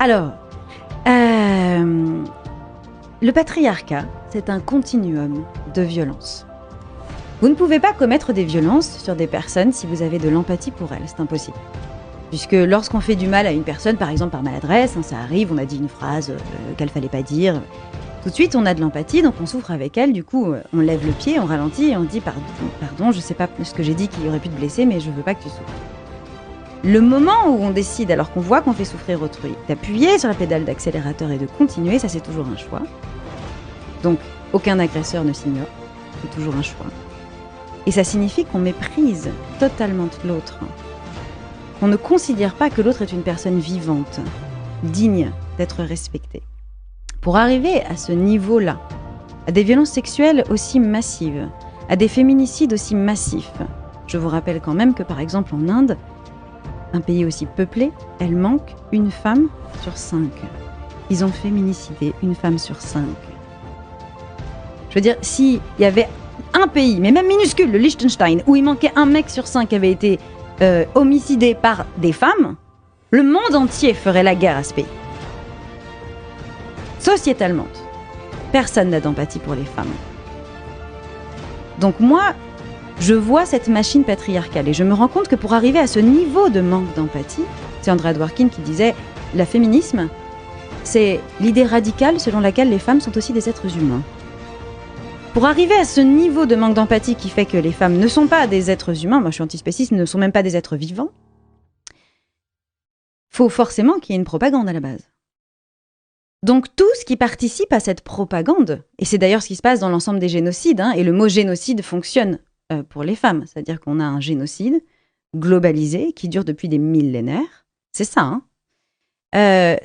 Alors, le patriarcat, c'est un continuum de violence. Vous ne pouvez pas commettre des violences sur des personnes si vous avez de l'empathie pour elles, c'est impossible. Puisque lorsqu'on fait du mal à une personne, par exemple par maladresse, ça arrive, on a dit une phrase qu'elle fallait pas dire, tout de suite on a de l'empathie, donc on souffre avec elle, du coup on lève le pied, on ralentit et on dit pardon, je sais pas ce que j'ai dit qui aurait pu te blesser, mais je veux pas que tu souffres. Le moment où on décide, alors qu'on voit qu'on fait souffrir autrui, d'appuyer sur la pédale d'accélérateur et de continuer, ça c'est toujours un choix. Donc aucun agresseur ne s'ignore, c'est toujours un choix. Et ça signifie qu'on méprise totalement l'autre. On ne considère pas que l'autre est une personne vivante, digne d'être respectée. Pour arriver à ce niveau-là, à des violences sexuelles aussi massives, à des féminicides aussi massifs, je vous rappelle quand même que par exemple en Inde, un pays aussi peuplé, elle manque une femme sur 5. Ils ont féminicider une femme sur 5. Je veux dire, s'il y avait un pays, mais même minuscule, le Liechtenstein, où il manquait un mec sur 5 qui avait été homicidé par des femmes, le monde entier ferait la guerre à ce pays. Sociétalement, personne n'a d'empathie pour les femmes. Donc moi, je vois cette machine patriarcale et je me rends compte que pour arriver à ce niveau de manque d'empathie, c'est Andrea Dworkin qui disait « Le féminisme, c'est l'idée radicale selon laquelle les femmes sont aussi des êtres humains ». Pour arriver à ce niveau de manque d'empathie qui fait que les femmes ne sont pas des êtres humains, moi je suis antispéciste, ne sont même pas des êtres vivants, il faut forcément qu'il y ait une propagande à la base. Donc tout ce qui participe à cette propagande, et c'est d'ailleurs ce qui se passe dans l'ensemble des génocides, et le mot génocide fonctionne pour les femmes, c'est-à-dire qu'on a un génocide globalisé qui dure depuis des millénaires, c'est ça.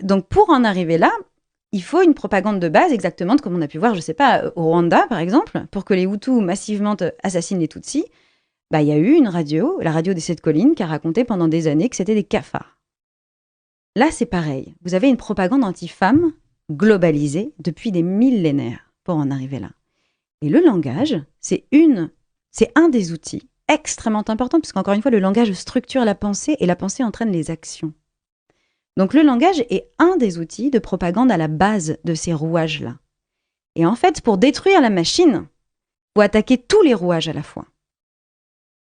Donc pour en arriver là, il faut une propagande de base, exactement comme on a pu voir, je ne sais pas, au Rwanda par exemple, pour que les Hutus massivement assassinent les Tutsis, il y a eu une radio, la radio des 7 collines, qui a raconté pendant des années que c'était des cafards. Là c'est pareil, vous avez une propagande anti-femme globalisée depuis des millénaires pour en arriver là. Et le langage, c'est un des outils extrêmement importants, parce qu'encore une fois, le langage structure la pensée et la pensée entraîne les actions. Donc le langage est un des outils de propagande à la base de ces rouages-là. Et en fait, pour détruire la machine, il faut attaquer tous les rouages à la fois.